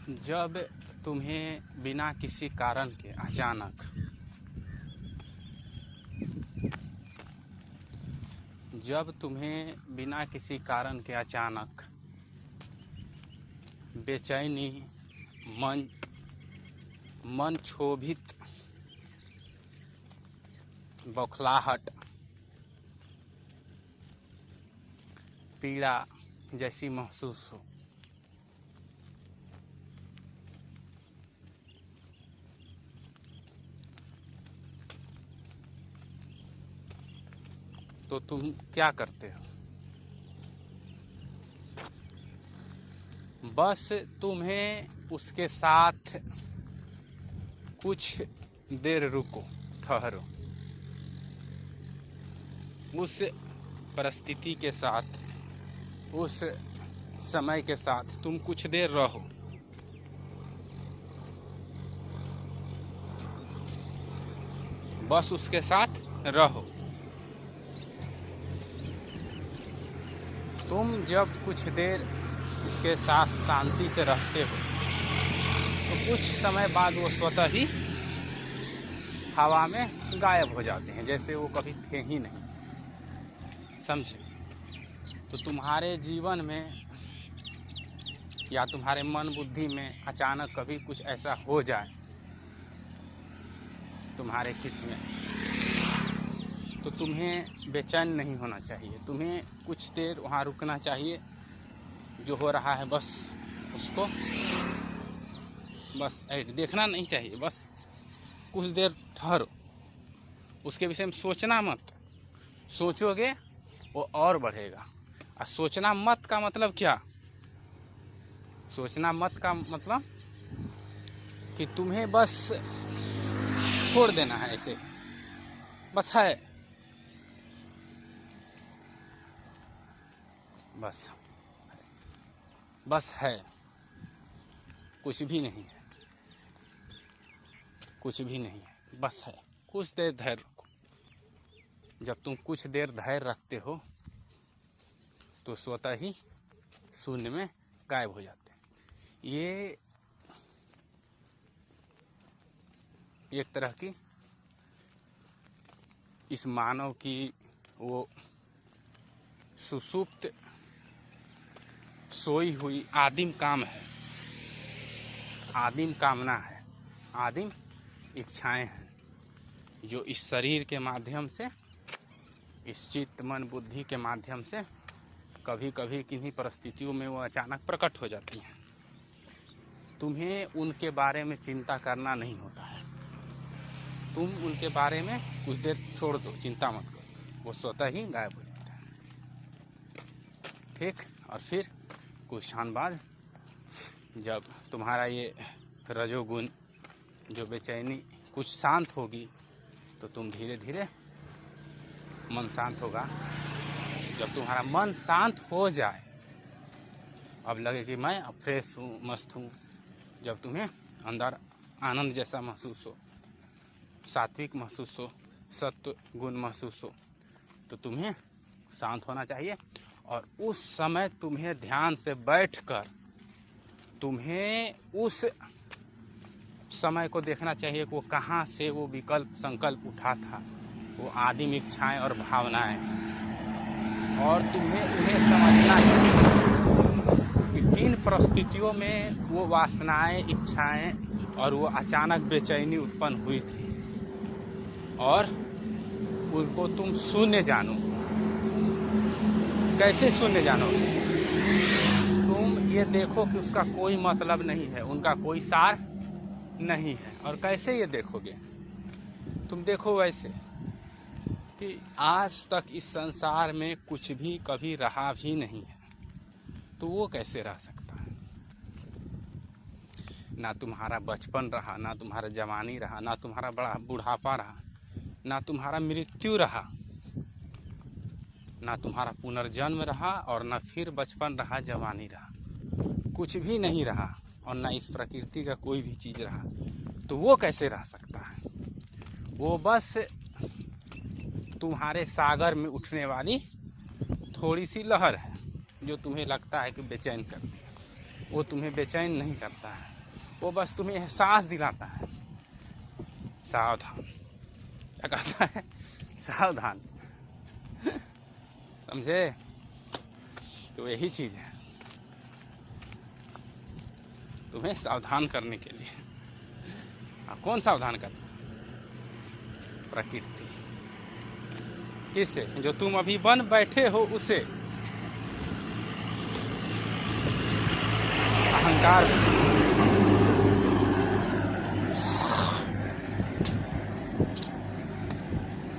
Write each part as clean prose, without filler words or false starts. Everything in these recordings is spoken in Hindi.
जब तुम्हें बिना किसी कारण के अचानक बेचैनी, मन क्षोभित, बौखलाहट, पीड़ा जैसी महसूस हो, तो तुम क्या करते हो? बस तुम्हें उसके साथ कुछ देर रुको, ठहरो, उस परिस्थिति के साथ, उस समय के साथ तुम कुछ देर रहो। बस उसके साथ रहो। तुम जब कुछ देर उसके साथ शांति से रहते हो तो कुछ समय बाद वो स्वतः ही हवा में गायब हो जाते हैं, जैसे वो कभी थे ही नहीं। समझे? तो तुम्हारे जीवन में या तुम्हारे मन बुद्धि में अचानक कभी कुछ ऐसा हो जाए तुम्हारे चित्त में, तो तुम्हें बेचैन नहीं होना चाहिए। तुम्हें कुछ देर वहाँ रुकना चाहिए। जो हो रहा है बस उसको बस देखना नहीं चाहिए। बस कुछ देर ठहरो, उसके विषय में सोचना मत। सोचोगे वो और बढ़ेगा। और सोचना मत का मतलब क्या? सोचना मत का मतलब कि तुम्हें बस छोड़ देना है, ऐसे बस है, बस है, कुछ भी नहीं है, कुछ भी नहीं है, बस है। कुछ देर धैर्य रखो। जब तुम कुछ देर धैर्य रखते हो तो स्वतः ही शून्य में गायब हो जाते हैं। ये एक तरह की इस मानव की वो सुषुप्त सोई हुई आदिम काम है, आदिम कामना है, आदिम इच्छाएं हैं, जो इस शरीर के माध्यम से, इस चित्त मन बुद्धि के माध्यम से कभी कभी किन्हीं परिस्थितियों में वो अचानक प्रकट हो जाती हैं। तुम्हें उनके बारे में चिंता करना नहीं होता है। तुम उनके बारे में कुछ देर छोड़ दो, चिंता मत करो, वो स्वतः ही गायब हो जाता है। ठीक? और फिर कुछ क्षण बाद जब तुम्हारा ये रजोगुण जो बेचैनी कुछ शांत होगी तो तुम धीरे धीरे मन शांत होगा। जब तुम्हारा मन शांत हो जाए, अब लगे कि मैं अब फ्रेश हूँ, मस्त हूँ, जब तुम्हें अंदर आनंद जैसा महसूस हो, सात्विक महसूस हो, सत्व गुण महसूस हो, तो तुम्हें शांत होना चाहिए। और उस समय तुम्हें ध्यान से बैठकर तुम्हें उस समय को देखना चाहिए कि वो कहाँ से वो विकल्प संकल्प उठा था, वो आदिम इच्छाएं और भावनाएं, और तुम्हें उन्हें समझना चाहिए कि किन परिस्थितियों में वो वासनाएं, इच्छाएं और वो अचानक बेचैनी उत्पन्न हुई थी, और उनको तुम शून्य जानो। कैसे शून्य जानोगे? तुम ये देखो कि उसका कोई मतलब नहीं है, उनका कोई सार नहीं है। और कैसे ये देखोगे? तुम देखो वैसे कि आज तक इस संसार में कुछ भी कभी रहा भी नहीं है, तो वो कैसे रह सकता है? ना तुम्हारा बचपन रहा, ना तुम्हारा जवानी रहा, ना तुम्हारा बड़ा बुढ़ापा रहा, ना तुम्हारा मृत्यु रहा, ना तुम्हारा पुनर्जन्म रहा, और ना फिर बचपन रहा, जवानी रहा, कुछ भी नहीं रहा, और ना इस प्रकृति का कोई भी चीज़ रहा, तो वो कैसे रह सकता है? वो बस तुम्हारे सागर में उठने वाली थोड़ी सी लहर है जो तुम्हें लगता है कि बेचैन कर दिया। वो तुम्हें बेचैन नहीं करता है, वो बस तुम्हें एहसास दिलाता है सावधान। क्या कहता है? सावधान। समझे? तो यही चीज़ है तुम्हें सावधान करने के लिए। कौन सावधान करता? प्रकृति। किससे? जो तुम अभी बन बैठे हो उसे। अहंकार।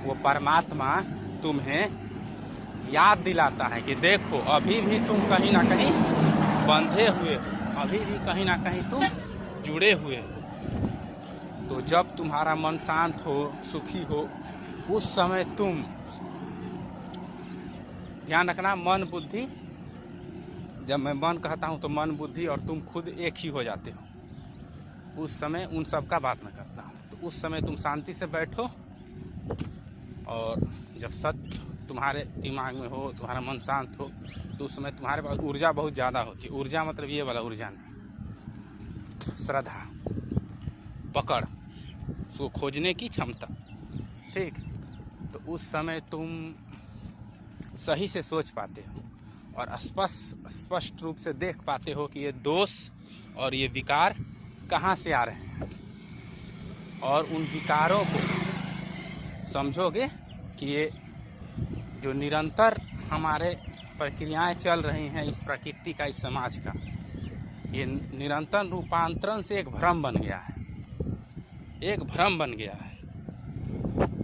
वो परमात्मा तुम्हें याद दिलाता है कि देखो अभी भी तुम कहीं ना कहीं बंधे हुए हो, अभी भी कहीं ना कहीं तुम जुड़े हुए हो। तो जब तुम्हारा मन शांत हो, सुखी हो, उस समय तुम ध्यान रखना, मन बुद्धि, जब मैं मन कहता हूँ तो मन बुद्धि और तुम खुद एक ही हो जाते हो। उस समय उन सब का बात मैं करता हूँ। तो उस समय तुम शांति से बैठो और जब सत्य तुम्हारे दिमाग में हो, तुम्हारा मन शांत हो, तो उस समय तुम्हारे पास ऊर्जा बहुत ज़्यादा होती है। ऊर्जा मतलब ये वाला ऊर्जा नहीं, श्रद्धा, पकड़, उसको खोजने की क्षमता। ठीक? तो उस समय तुम सही से सोच पाते हो और स्पष्ट रूप से देख पाते हो कि ये दोष और ये विकार कहाँ से आ रहे हैं, और उन विकारों को समझोगे कि ये जो निरंतर हमारे प्रक्रियाएं चल रही हैं इस प्रकृति का, इस समाज का, ये निरंतर रूपांतरण से एक भ्रम बन गया है, एक भ्रम बन गया है।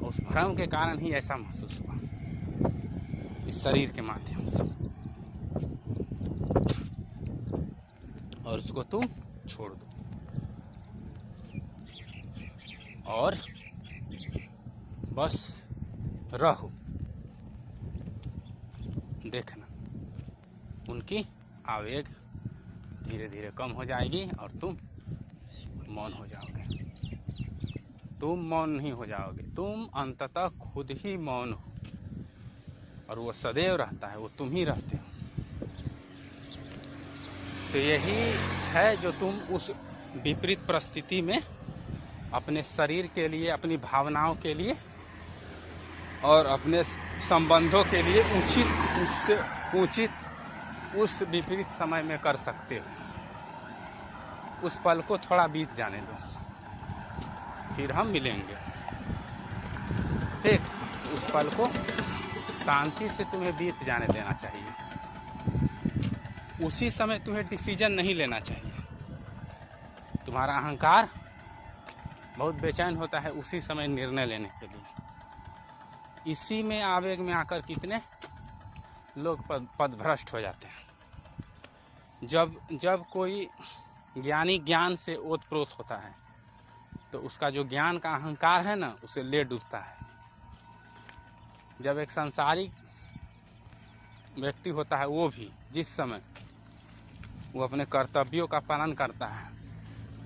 उस भ्रम के कारण ही ऐसा महसूस हुआ इस शरीर के माध्यम से, और उसको तुम छोड़ दो और बस रहो। देखना उनकी आवेग धीरे धीरे कम हो जाएगी और तुम मौन हो जाओगे। तुम मौन नहीं हो जाओगे, तुम अंततः खुद ही मौन हो, और वो सदैव रहता है, वो तुम ही रहते हो। तो यही है जो तुम उस विपरीत परिस्थिति में अपने शरीर के लिए, अपनी भावनाओं के लिए और अपने संबंधों के लिए उससे उचित उस विपरीत समय में कर सकते हो। उस पल को थोड़ा बीत जाने दो, फिर हम मिलेंगे। ठीक? उस पल को शांति से तुम्हें बीत जाने देना चाहिए। उसी समय तुम्हें डिसीजन नहीं लेना चाहिए। तुम्हारा अहंकार बहुत बेचैन होता है उसी समय निर्णय लेने के लिए। इसी में आवेग में आकर कितने लोग पदभ्रष्ट हो जाते हैं। जब कोई ज्ञानी ज्ञान से ओतप्रोत होता है तो उसका जो ज्ञान का अहंकार है ना, उसे ले डूबता है। जब एक सांसारिक व्यक्ति होता है, वो भी जिस समय वो अपने कर्तव्यों का पालन करता है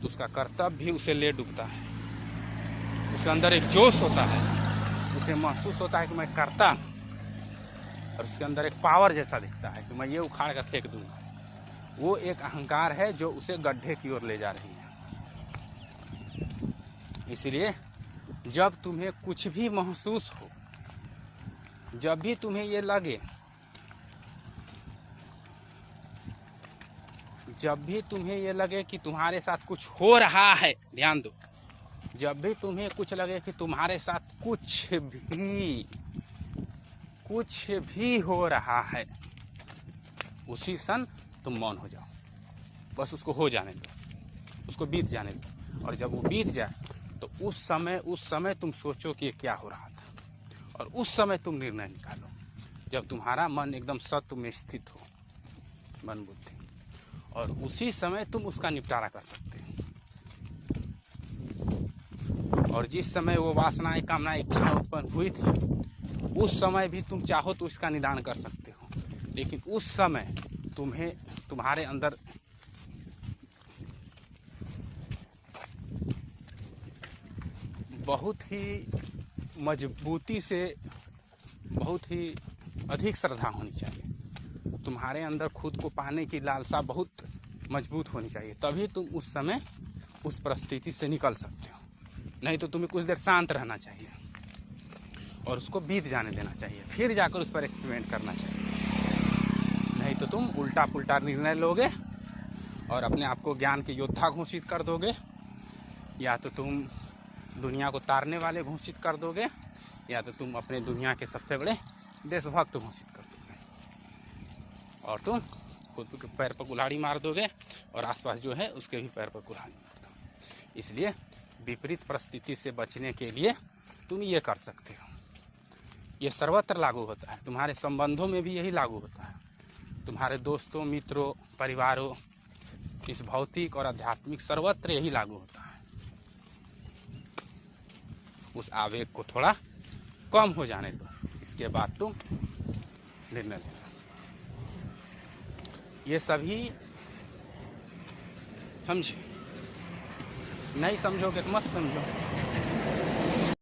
तो उसका कर्तव्य भी उसे ले डूबता है। उसके अंदर एक जोश होता है, उसे महसूस होता है कि मैं करता हूँ, और उसके अंदर एक पावर जैसा दिखता है कि मैं ये उखाड़ कर फेंक दूंगा। वो एक अहंकार है जो उसे गड्ढे की ओर ले जा रही है। इसलिए जब तुम्हें कुछ भी महसूस हो, जब भी तुम्हें ये लगे, जब भी तुम्हें ये लगे कि तुम्हारे साथ कुछ हो रहा है, ध्यान दो, जब भी तुम्हें कुछ लगे कि तुम्हारे साथ कुछ भी हो रहा है, उसी क्षण तुम मौन हो जाओ। बस उसको हो जाने दो, उसको बीत जाने दो। और जब वो बीत जाए तो उस समय तुम सोचो कि ये क्या हो रहा था, और उस समय तुम निर्णय निकालो जब तुम्हारा मन एकदम सत्व में स्थित हो, मन बुद्धि, और उसी समय तुम उसका निपटारा कर सकते हो। और जिस समय वो वासनाएं, कामनाएं, इच्छाएं उत्पन्न हुई थी, उस समय भी तुम चाहो तो इसका निदान कर सकते हो। लेकिन उस समय तुम्हारे अंदर बहुत ही मजबूती से, बहुत ही अधिक श्रद्धा होनी चाहिए। तुम्हारे अंदर खुद को पाने की लालसा बहुत मजबूत होनी चाहिए, तभी तुम उस समय उस परिस्थिति से निकल सकते हो। नहीं तो तुम्हें कुछ देर शांत रहना चाहिए और उसको बीत जाने देना चाहिए, फिर जाकर उस पर एक्सपेरिमेंट करना चाहिए। नहीं तो तुम उल्टा पुल्टा निर्णय लोगे और अपने आप को ज्ञान के योद्धा घोषित कर दोगे, या तो तुम दुनिया को तारने वाले घोषित कर दोगे, या तो तुम अपने दुनिया के सबसे बड़े देशभक्त घोषित कर दोगे और तुम खुद के पैर पर कुल्हाड़ी मार दोगे और आसपास जो है उसके भी पैर पर कुल्हाड़ी मार दोगे। इसलिए विपरीत परिस्थिति से बचने के लिए तुम ये कर सकते हो। ये सर्वत्र लागू होता है, तुम्हारे संबंधों में भी यही लागू होता है, तुम्हारे दोस्तों, मित्रों, परिवारों, इस भौतिक और आध्यात्मिक सर्वत्र यही लागू होता है। उस आवेग को थोड़ा कम हो जाने दो, इसके बाद तुम निर्णय लेना। ये सभी समझे, नहीं समझोगे तो मत समझो।